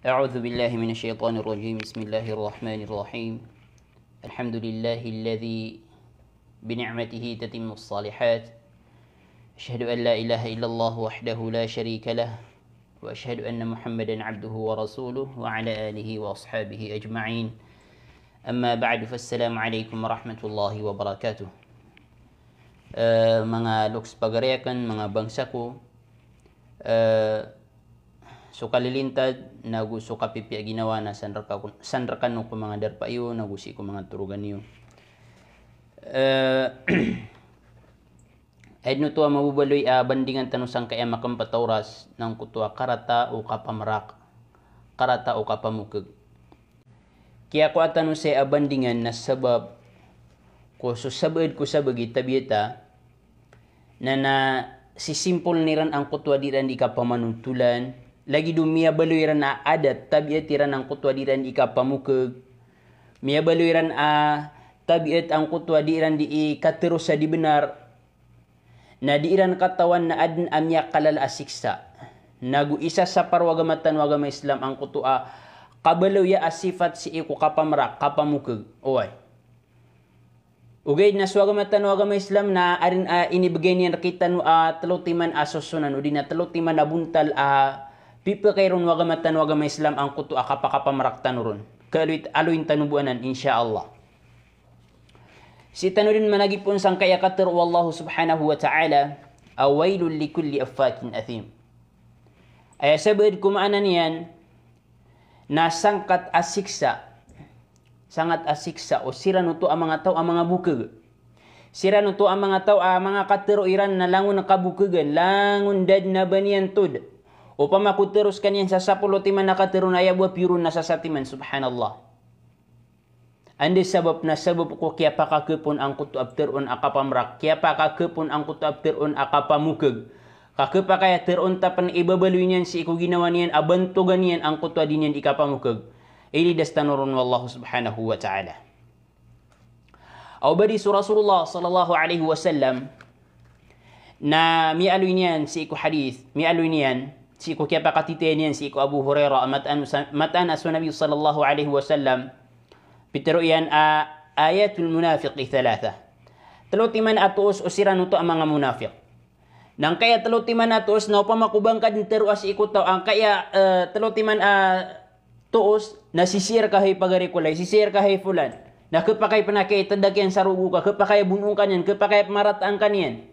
أعوذ بالله من الشيطان الرجيم. بسم الله الرحمن الرحيم. الحمد لله الذي بنعمته تتم الصالحات. أشهد أن لا إله إلا الله وحده لا شريك له، وأشهد أن محمدا عبده ورسوله وعلى آله وأصحابه أجمعين. أما بعد فالسلام عليكم ورحمة الله وبركاته. Mga loks pagariakan, mga bangsaku, suka lilintad nagu suka pipi ginawa na sandrakan no ko mga darpayo nagusi ko mga turugan niyo. Edno to mabubaloy bandingan tanusang kaya makampatauras ng kutwa karata o kapamarak, karata o kapamukag. Kaya ko atano sa bandingan na sabab ko susabad ko sa bagi tabiyeta na si simple niran ang kutwa diran di kapamanuntulan. Lagi do miya baluiran na adat tabiat tiran ang kutwa diran di kapamukag. Miya baluiran tabiat ang kutwa diran di katerus sa di benar. Na diiran katawan na adn amya kalal asiksa. Nagu isa sa parwagamatan wagama Islam ang kutwa kabalaw ya asifat si iku kapamrak kapamukag. Oy. Ugay na swagamatan wagama Islam na arin inibigay niyan kita no talutiman asosunan o di na talutiman abuntal pipa kayron wagamatan wagama Islam ang kutu akapakapamarak tanuron. Aluin tanubuanan insyaallah. Si tanurin managipon sang kaya kater wallahu subhanahu wa ta'ala awailul likulli affakin athim. Ay sabad kumaanan yan na sangkat asiksa. Sangat asiksa o sira nuto ang mga tao ang mga bukag. Sira nuto ang mga tao ang mga katero iran na langon na kabukagan, langon dad na banian tud. O pamakuterus kanyan sa 10 timan nakatero na ayabuwa pirun na sa satiman, subhanallah. Andi sabab na sabab ko kaya pakakipon ang kutu abteron akapamrak, kaya pakakipon ang kutu abteron akapamukag. Kakapa kaya teron tapan ibabaluy niyan si iku ginawa niyan, abantugan niyan ang kutu adin niyan ikapamukag. Ilidas tanurun wallahu subhanahu wa ta'ala. Aw badi Rasulullah sallallahu alaihi wasallam na mialuy niyan si iku hadith, mialuy niyan si ko kaya pakatiten yan si ko Abu Hurairah matan aso Nabi sallallahu alaihi wasallam pitero yan ayatul munafiqi thalatha. Talutiman atuos o sira nuto ang mga munafiq. Nang kaya talutiman atuos na upamakubang ka din teruas iko tao ang kaya talutiman tuos na sisir kahay pagarikulay, sisir kahay fulan. Na kapakay panakay tadak yan sarugo ka, kapakay bunong kanyan, kapakay marataan kanyan.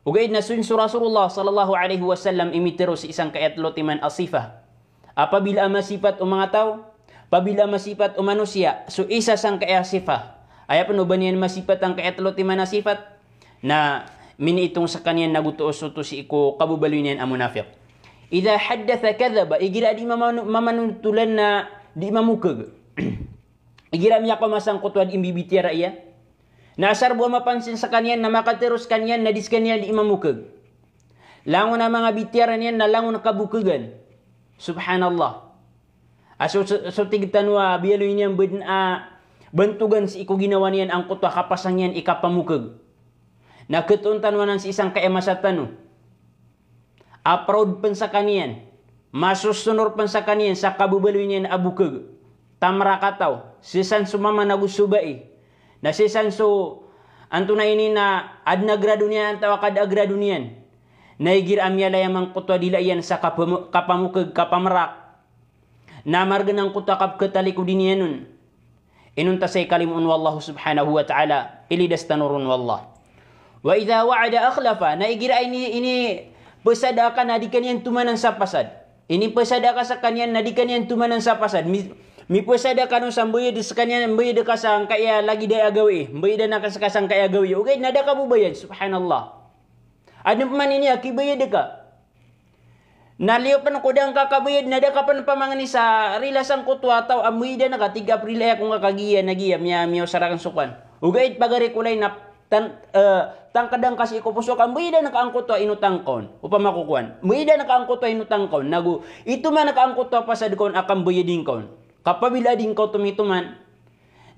Ugay na sun Rasulullah sallallahu alaihi wasallam imitero sa isang kaatlotiman asifah. Apabila masifat o mga tao, pabila masifat o manusia, so isa sang kaasifah. Ay pa no ba niyan masifat ang kaatlotiman asifat na miniitong sa kanyan nagutuos to si iko kabubaloy niyan ang munafiq. Idha haddatha kadhaba, igira di mamanuntulan na di mamukag. Igira miya kamasang kutwad imbibitira iya. Nasar buwa mapansin sa kanyan na makaterus kanyan na dis kanyan di imamukag. Langon na mga bitiaran yan na langon na kabukagan. Subhanallah. Aso tigtanwa biyaloy niyan bantugan si iko ginawa niyan ang kutwa kapasang yan ikapamukag. Naketuntanwa ng si isang kaemasatan. Proud pan sa kanyan. Masusunor pan sa kanyan sa kabubaloy niyan abukag. Tamrakataw. Sisan sumama nagusubay. Nasisan so anto na ini na ad nagrado niyan tawa kad agrado niyan. Naigir amya layamang kutwa dila yan sa kapamukag kapamrak. Namarga ng kutwa kap kataliku din yan nun. Inunta say kalimun wallahu subhanahu wa ta'ala ilidas tanurun wallah. Wa idha wa'ada akhlafa naigir ay ini pesada ka na di kanyan tumanan sa pasad. Ini pesada ka sa kanyan na di kanyan tumanan sa pasad. Mi pesada kanu sambuya di sekanya mbuya de kasang kaya lagi day agawi mbuya de nakasakasang kaya agawi okay nada ka bubayan subhanallah ada man ini akibaya de ka naliyo pan kudang kakabayad nada ka pan pamangani sa rilasang kutwa taw amuy de naka 3 April ay kung kakagiya nagiya miya sarakan sukan okay pagari kulay na tangkadang kasi ko puso ka mbuya de nakaangkot to inutangkon upamakukuan mbuya de nakaangkot to inutangkon nagu ito man nakaangkot to pasad kon akam buya dingkon. Kapabila din kau tumituman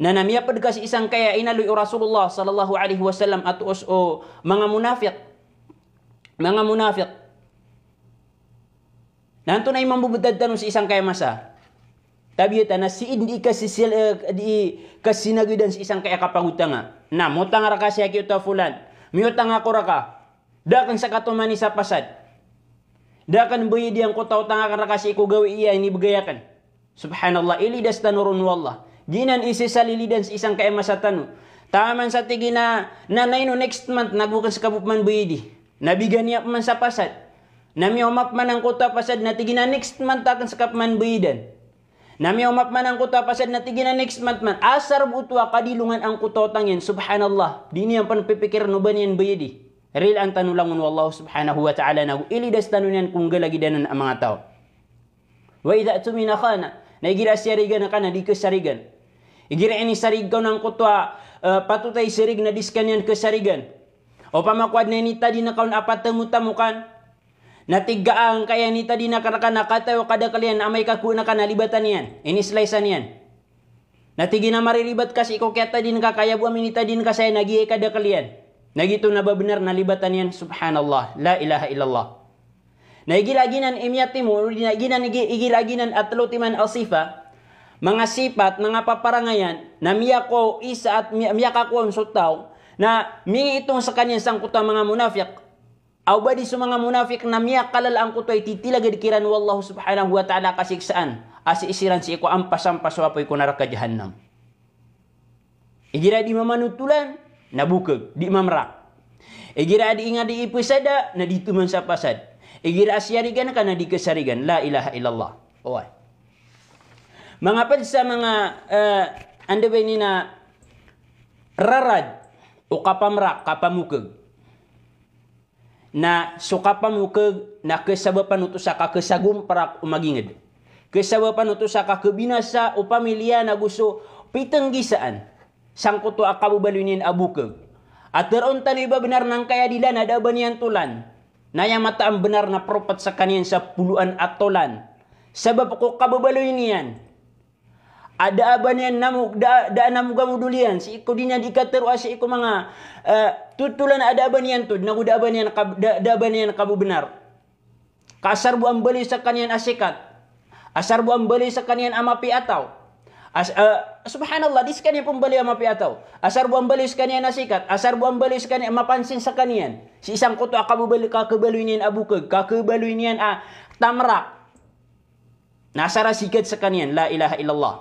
na namiyapad kasi isang kaya inaluy o Rasulullah sallallahu alaihi wasallam at o mga munafiq Nanto na imam bubutad tanong sa isang kaya masa. Tabi na si hindi kasi di kasinagadan sa isang kaya kapangutanga. Na mutang ra kasi aki uta fulan. Miutang ako ra ka. Dakan sa katumani sa pasad. Dakan buyi diyang ko tao tanga ra kasi ko gawi iya ini bagayakan. Subhanallah ilidas tanurun wallah. Ginan isi salilidan sa isang kaya masa tanu. Taman sa tigi na nanay no next month nagukan sa kabupman buyi di. Nabigan niya man sa pasad. Nami umap man ang kota pasad na tigi na next month akan sa kapman buyidan. Nami umap man ang kota pasad na tigi na next month man. Asar butwa kadilungan ang kutotang yan. Subhanallah. Di niyan panpipikir no ba niyan buyidi. Real ang tanulangon wallahu subhanahu wa ta'ala na ilidas tanunan kung galagidanan ang mga tao. Wa idha tumina khana. Na igira sarigan ka na di kesarigan. Igira ini sarig ka ng kutwa patutay sarig na diskan yan kesarigan. O pamakwad na nita di na kaun apat tamu-tamukan. Natigaan kaya nita di na nakatayo kada kalian amay kakuna ka nalibatan yan. Inislaysan yan. Natigi na mariribat kasi ikaw kaya din ka kaya buwa minita din ka saya nagiye kada kalian. Nagito na ba benar nalibatan yan? Subhanallah. La ilaha illallah. Naigilaginan imyatimu, igilaginan atlutiman al-sifa, mga sipat, mga paparangayan, na miyako isa at miyakako ang sutaw, na mingi itong sa kanyang sangkuta mga munafik, aw ba di sa mga munafik na miyakalal ang kuto ay titilag adikiran wallahu subhanahu wa ta'ala kasiksaan, asi isiran si iko ampas-ampas wapoy ko naraka jahannam. Igira di mamanutulan, nabukag, di mamrak. Igira di inga di ipisada, na dituman sa pasad. Igira asyarigan ka na di kesarigan. La ilaha illallah. Oy. Mga pad sa mga anda ba ini na rarad o kapamrak, kapamukag. Na sukapamukag na kesabapan uto sa kakesagumparak umagingad. Kesabapan uto sa kakebinasa o pamilya na gusto pitenggisaan. Sangkuto akabubalunin abukag. At teron tani iba benar nang kaya dilan ada banian tulan. Na yang mata ang benar na propat sa kaniyan sa puluan at tulan. Sebab ko kabubalunin yan. Ada abanian namuk da namugamudulian si iko dinya dikateru si iko mga tutulan ada abanian tud naguda abanian da abanian kabu benar. Kasar bu ambali sa kaniyan asikat. Asar bu ambali sa kaniyan amapi ataw. Subhanallah dis kaniyan pembali amapi ataw. Asar bu ambali sa kaniyan asikat. Asar bu ambali sa kaniyan mapansin sa kaniyan. Si isang kuto akabubali kakebaluinian abukag kakebaluinian tamrak. Nasara sikat sa kaniyan la ilaha illallah.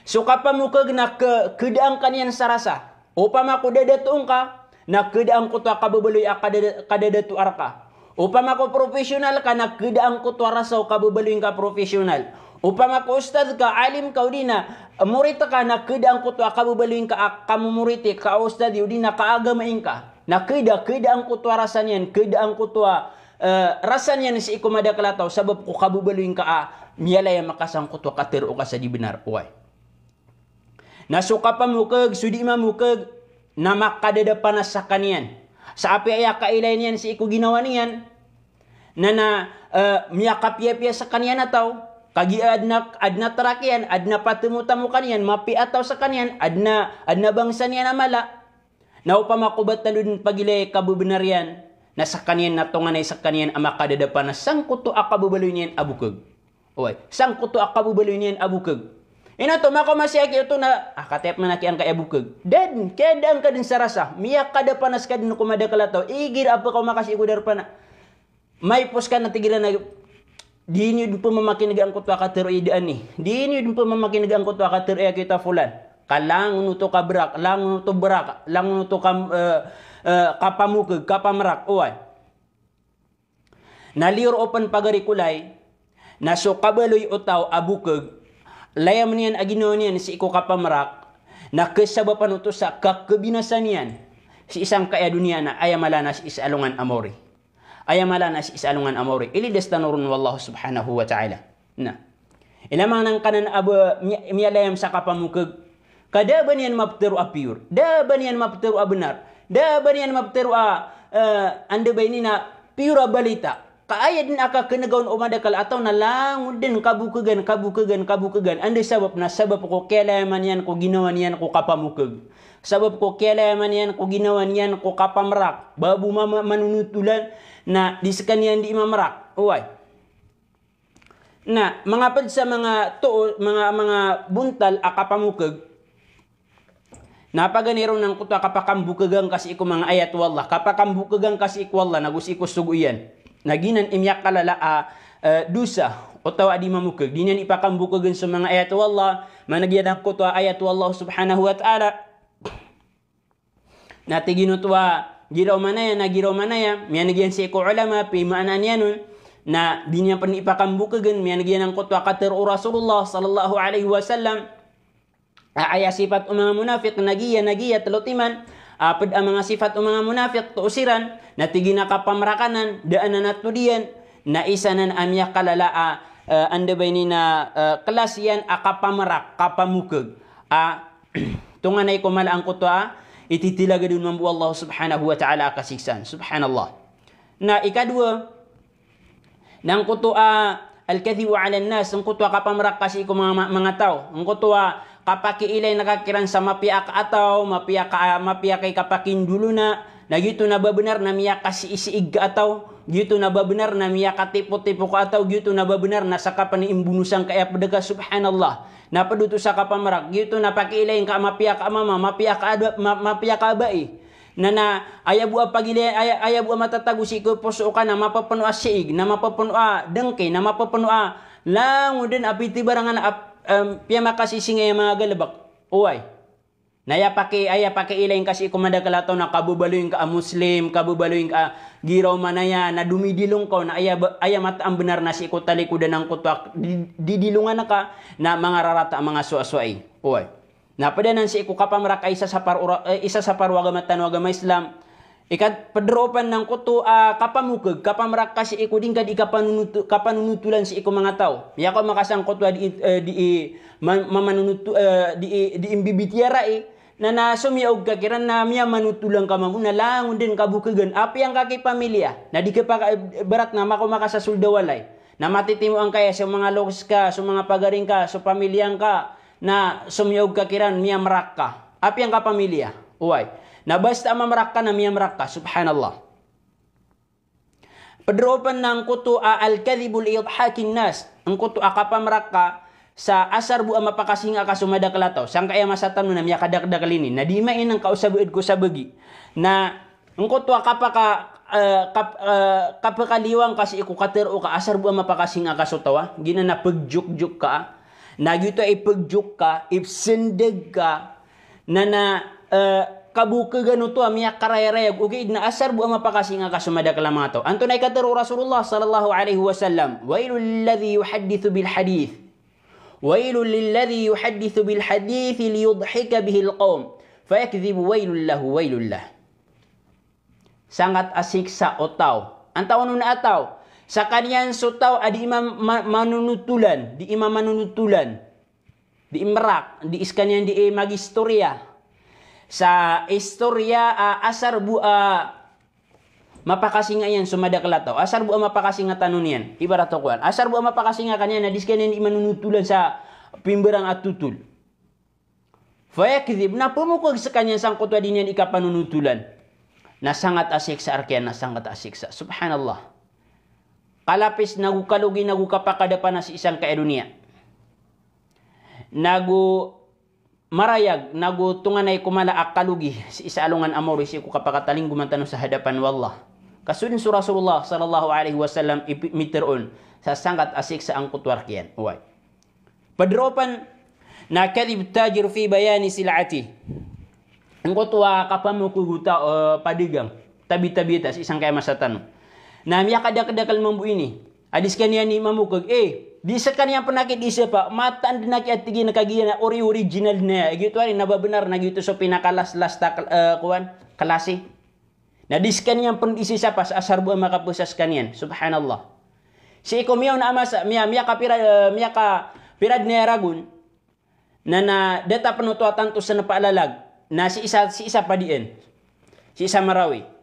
So kapamukag na kedaang kanian sarasa. Upama ko dadatuong ka, na kedaang ko to kababaloy kadadatu arka. Upama ko profesional ka, na kedaang ko to arasaw kababaloy ka profesional. Upama ko ustad ka, alim ka, di na murita ka, na kedaang ko to kababaloy ka kamumuriti, ka ustad, di na kaagamain ka. Na kedaang ko to arasan yan, kedaang ko to rasan yan si ikumada kalataw, sabab ko kababaloy ka miyalay makasang ko to katero ka sa di benar. Uway. Nasuka pamukag, sudi mamukag, na makadadapanas sa kaniyan. Sa api ay kailay niyan si iku ginawa niyan, na miyakapya-pya sa kaniyan ataw, kagi adna tarakian, adna patumutamu kaniyan, mapi ataw sa kaniyan, adna bangsa niyan amala, na upamakubat na dun pagilay kabubenarian, na sa kaniyan natunganay sa kaniyan ang makadadapanas, sang kuto akabubaloy niyan abukag. Oy, sang kuto akabubaloy niyan abukag. Ina to mako masyaki ito na katep man aki ang kaabukag. Den kedang ka din sa rasa. Miyak kada panas ka din kumada kalataw. Igir apa ka makasi ko darpa na. May pos ka na tigilan na di niyo po mamakinig ang kutwa ka tero idaan ni. Di niyo po mamakinig ang kutwa ka tero kita fulan. Kalang nuto ka brak, lang nuto brak, lang nuto ka kapamukag, kapamrak. Uy. Nalior open pagari kulay. Naso kabaloy utaw abukag. Layam niyan agino niyan si iko kapamrak na kesabapan uto sa kakebinasan niyan si isang kaya dunia na ayamala si isalungan amori. Ayamala si isalungan amori. Ilidas tanurun wallahu subhanahu wa ta'ala. Na. Ilamang nang kanan aba miyalayam sa kapamukag. Kada ba niyan mapteru a pure? Da ba niyan mapteru a benar? Da ba niyan mapteru anda ba ini na pure balita? Kaaya din aka kenagawan umadakal atau na lang din kabukagan. Anda sabab ko kailangan yan ko ginawan yan ko kapamukag. Sabab ko kailangan yan ko ginawan yan ko kapamrak. Babu mama manunutulan na disekan yan di imamrak. Uway. Na mangapad sa mga tuo, mga buntal akapamukag, napaganiro ng kutwa kapakambukagang kasi iko mga ayat wallah, kapakambukagang kasi iko wallah, nagus-iko suguyan. Naginan imyak kalala dusa o tawa di mamukag. Dinan ipakambukagan sa mga ayat wallah, managyan ang kutwa ayat wallah subhanahu wa ta'ala. Nati ginutwa giraw manaya, miya nagyan si iko ulama, pimaanan yanun, na di niya pa ipakambukagan, miya nagyan ang kutwa kater o Rasulullah sallallahu alaihi wasallam. Aya sifat mga munafik nagiya telutiman apad ang mga sifat mga munafik tuusiran natigi nakapamrakanan daanan natudian na isanan amya kalala anda ba ni na kelas yan akapamrak kapamukag tunganay ko mala ang kutwa ititilaga dun mambu Allah subhanahu wa ta'ala kasiksan subhanallah. Na ikadua nang kutwa al-kadhibu 'ala an-nas ang kutwa kapamrak kasi ko mga tao ang kutwa kapakiilay nakakiran sa mapiak ataw, mapiak kay kapakin dulu na gito na babenar na miyak kasi isiig ka ataw, gito na babenar na miyak katipo-tipo ka ataw, gito na babenar na sa kapan imbunusan kaya padaga subhanallah. Napaduto sa kapamarak, gito na pakiilay ka mapiak ka mama, mapiak ka abai. Na ayabu apagilay ayabu matatagusi ko poso ka na mapapano asiig, na mapapano dengke, na mapapano lango din apiti barangan piya makasisingay mga galabak. Uway. Aya paki ilayin kasi kumadakalato na kabubaloyin ka Muslim, kabubaloyin ka giraw manaya, na dumidilong ka, na aya mataang benar na si ikutalikudan ng kutwak, didilungan na ka, na mga rarata mga suasway. Uway. Napadanan si iku kapamrak isa sa parwaga matanwaga Islam, ikat padropan ng kuto kapamukag kapamrak kasi iku din kad kapanunutulan si iku mga tao. Miya ko makasang kutwa di imbibitiara na nasumiyaog ka kiran na miya manutulang ka mamuna langon din kabukagan api ang kaki pamilya na di ka pa barat na mako makasasulda na matitimo ang kaya sa mga loks ka, sa mga pagaring ka, sa pamilyang ka na sumiyaog ka kiran miya marak ka api ang kapamilya. Uway. Na basta mamarak ka na miyamarak ka, subhanallah. Padropan ng kuto al-kadhibul idhakin nas. Ang kuto kapamarak ka sa asar bu mapakasinga ka sumadakalato. Sang kaya masatan mo na miya kadakdakalini. Na di main ang kausabuid ko sa bagi. Na ang kuto kapakaliwang kasi iku katero ka asar bu mapakasinga ka sutawa. Gina na pagjuk-juk ka. Nagito ay pagjuk ka, ipsendag ka, na kabukagan ito miya karayarayag okay na asar bu mapakasinga ka sumadakala mga to. Anto na ikatero Rasulullah sallallahu alaihi wasallam, wailul ladhi yuhaddithu bil hadith, wailul lilladhi yuhaddithu bil hadith liyudhika bihi alqawm fayakdhibu wailul lah. Sangat asiksa o tao. Ang tawon na ataw sa kanyan so tao adi imam manunutulan, di imrak, di iskanyan di magistorya. Sa istorya asar bu mapakasinga yan sumadakalato. Asar bu mapakasinga tanun yan. Ibarat kuan. Asar bu mapakasinga kanya na diskan yan manunutulan sa pimberang at tutul. Fayakdhib na pumukog sa kanya sang kutwa din yan ikapanunutulan. Na sangat asiksa arkian, na sangat asiksa. Subhanallah. Kalapis nagukalugi nagukapakadapan na si isang kaedunia. Marayag, nagutunganay kumala akalugi si isa alungan amori si kapakataling gumantanong sa hadapan wallah. Kasudin sa Rasulullah sallallahu alaihi wasallam imiteron sa sangat asik sa ang kutwarkian. Uway. Padropan na kadhib tajir fi bayani silati. Ang kutwa kapamukuguta padigang tabi-tabita si isang kaya masatan. Na miya kadakadakal mambu ini. Adis kaniya ni mamukag di sa kaniyang panakit isa pa, mataan din at tigin na kagiyan na original na. Gito rin, nababenar na gito sa pinakalas-las kalasi. Na dis kaniyang panisa pa sa asar buwan makapusas kaniyan. Subhanallah. Si iko miyaw na amasa, miya ka pirad na ragun, na data panutuatan to sa napaalalag, na si isa pa diin. Si isa marawi.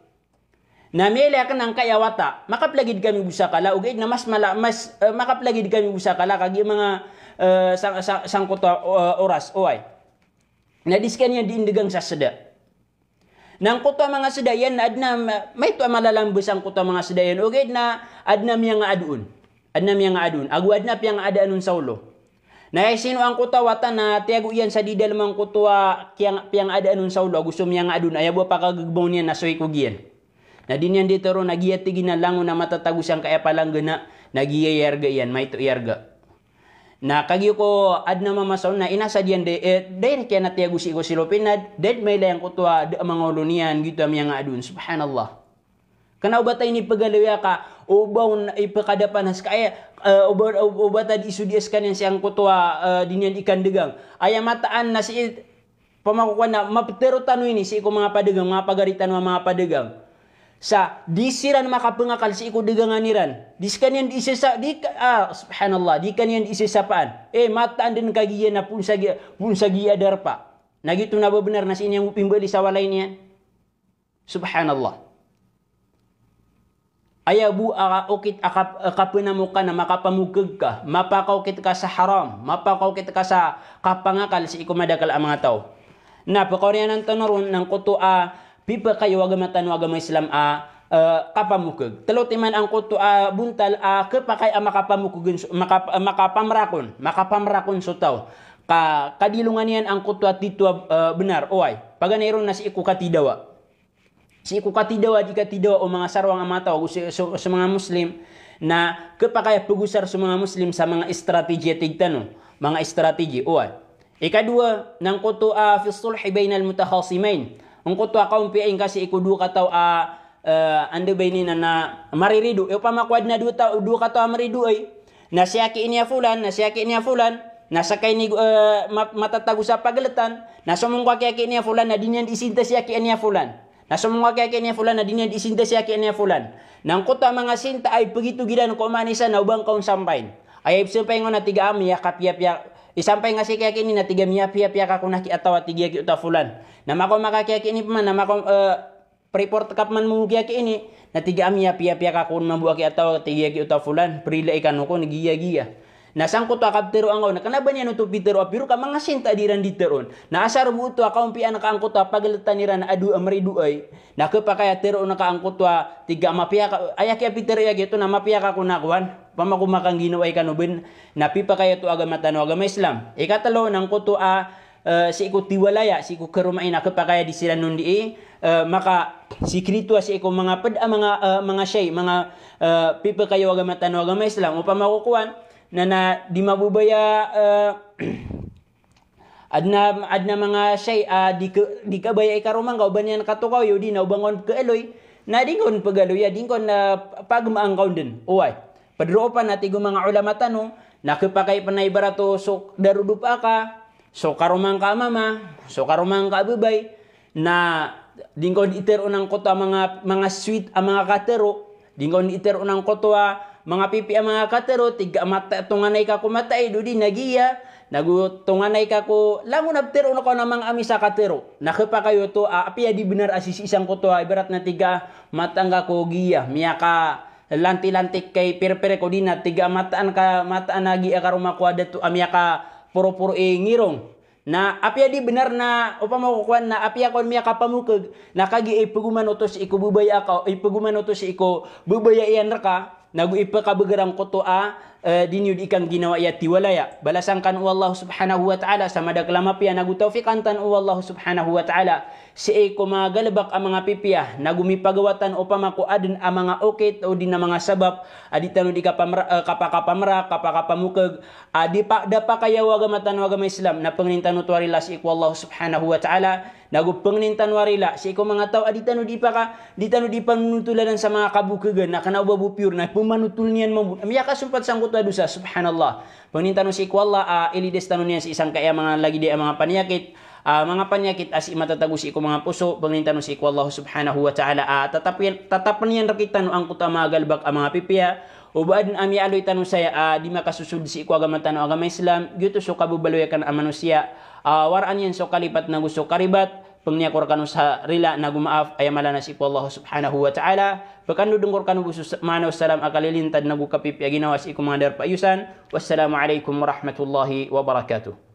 Na mila ka ng kayawata, makaplagid kami busa kala, ugay na mas makaplagid kami busa kala, kag yung mga sangkuto oras, oay. Na diskan yan diindigang sa seda. Nang kuto mga seda yan, adna, may to malalambos ang kuto mga seda yan, ugay na adna miya nga aduun. Adna yang adun. Agu adna yang ada anun saulo. Na sino ang kutawatan na tiago iyan sa di dalmang kutwa piang ada anun saulo gusto yang adun ay buwa pakagagbaw niya na soy kugian. Na din yan dito ro nagiya tigin na lango na matatagusang kaya palang gana nagiya yarga iyan may to yarga. Na kagyo ko adna mamasaw na inasa diyan de kaya na tiago si ko silopin na dead may layang kutwa de mga ulo niyan gitu am yang adun subhanallah. Kana ubatay ni pagalawiya ka ubaw na ipakadapan has kaya ubata di isudias kanyan siyang kutwa dinyan ikan degang aya mataan na si pamakukuan na mapetero tanu ini si iko mga padegang mga pagaritan mga padegang sa disiran makapengakal si iko deganganiran diskanyan di isesa di subhanallah di kanyan isesapaan mataan din kagiyan na pun sagi adarpa na gitu na benar na si ini yang upimbali sa walay niya subhanallah. Ayabu okit akapenamukan na makapamugag ka, mapakaukit ka sa haram, mapakaukit ka sa kapangakal si ikumadakal ang mga tao. Na pakoryan ng tanoron ng kuto pipa kayo wagamatan wagama Islam kapamukag. Talutiman ang kuto buntal kapakay makapamrakon so tao. Kadilungan yan ang kuto tito benar. Oy, paganayron na si iku katidawa. Si iku katidawa di katidawa o mga sarwang amataw sa mga Muslim na kapakaya pagusar sa mga Muslim sa mga estrategi tigtano, mga estrategi. Oy. Ikadua nang kuto fi sulhi bainal mutakhasimain. Ang kuto kaumpiain kasi ikudu kataw ande bainina na mariridu. E pamakwad na du kataw maridu ay na siyaki niya fulan, nasa kay ni matatago sa pagalatan, na sumungwa kaya niya fulan na dinyan isinta siyaki niya fulan. Na sumungwa kaya niya fulan na dinyan isinta siyaki niya fulan. Nang kuta mga sinta ay pagitu gidan ko manisa na ubang kaun sampain. Ay sampay ngo na tiga am ya kapya isampay nga si kaya kini na tiga miya piya ka kunaki atawa tiga ki uta fulan. Na mako makakaya kini man na mako report kap man mo kaya kini na tiga am ya piya ka kun mabuaki atawa tiga ki uta fulan. Prila ikan ko ni giya. Na sangkot akap tero angaw na kanaban yan uto pitero apiro ka mga sinta diran diteron na asar buto akaumpian ka angkot pagalatan niran adu amridu ay na kapakaya tero na ka angkot tiga mapia ka ayaki pitero ya gitu na mapia ka kunakuan pamakumakang ginaway kanubin na pipa kaya to agama Islam ikatalo nang kuto si iku tiwalaya si iku kerumain na kapakaya di sila nundi maka sikrito si iku mga mga shay mga pipa kayo agama Islam upang makukuan na di mabubaya adna mga shay di kabaya ikarumang kauban yan katukaw yo di na ubangon kaeloy na dingon pagaloy dingon na pagmaang kaun din uway padroopan na tigo mga ulama tanong na kapakay panay barato so darudupa ka so karumang ka mama so karumang ka abubay na dingon itero ng kota mga sweet mga katero dingon itero ng kota mga pipi ang mga katero, tiga mata tunganay ka kumatay, do di nagiya, nagutunganay ka ko, lango nabtero na ko namang amisa katero. Nakapa kayo to, apiya di benar asis isang ko to, ibarat na tiga matangga ko giya, miya ka lanti-lantik kay pere-pere ko di na, tiga mataan nagi akaruma ko adato, miya ka puro-puro ngirong. Na apiya di benar na upang makukuhan na apiya kon miya kapamukag, na kagi ipaguman utos iko bubaya ka, ipaguman utos iko bubaya iyan raka, nagu ipakabegerang koto dinyud ikang ginawa ya tiwalaya balasangkan Allah subhanahu wa ta'ala sama da kelamapian nagu taufikantan Allah subhanahu wa ta'ala si eko mga galabak ang mga pipiya nagu mipagawatan o pamako adin ang mga okit o din na mga sabab aditano di kapapamukag dapa kaya wagamatan wagama Islam na pangintano tuwarila si eko Allah subhanahu wa ta'ala nagu pangnintan warila si eko mga tao aditano di panuntulan sa mga kabukagan na kanaubabu pure na pumanutul niyan mo miya kasumpat sang kutu adusa subhanallah pangnintan si eko Allah ilides tanong niya si isang kaya mga lagi di mga panyakit as matatago si eko mga puso pangnintan si eko Allah subhanahu wa ta'ala tatapan niyan rakitan ang kuta mga galbak ang mga pipiya ubad ami aloy tanong saya di makasusud si eko agama Islam gitu so kabubaloyakan ang manusia waraan yan so kalipat na gusto karibat pangniakor kanu sa rila na gumaaf ay malana si Allah subhanahu wa ta'ala pagkano dungkor kanu gusto manaw salam akalilintad na gukapipi ginawa si mga darpa ayusan wassalamu alaikum warahmatullahi wabarakatuh.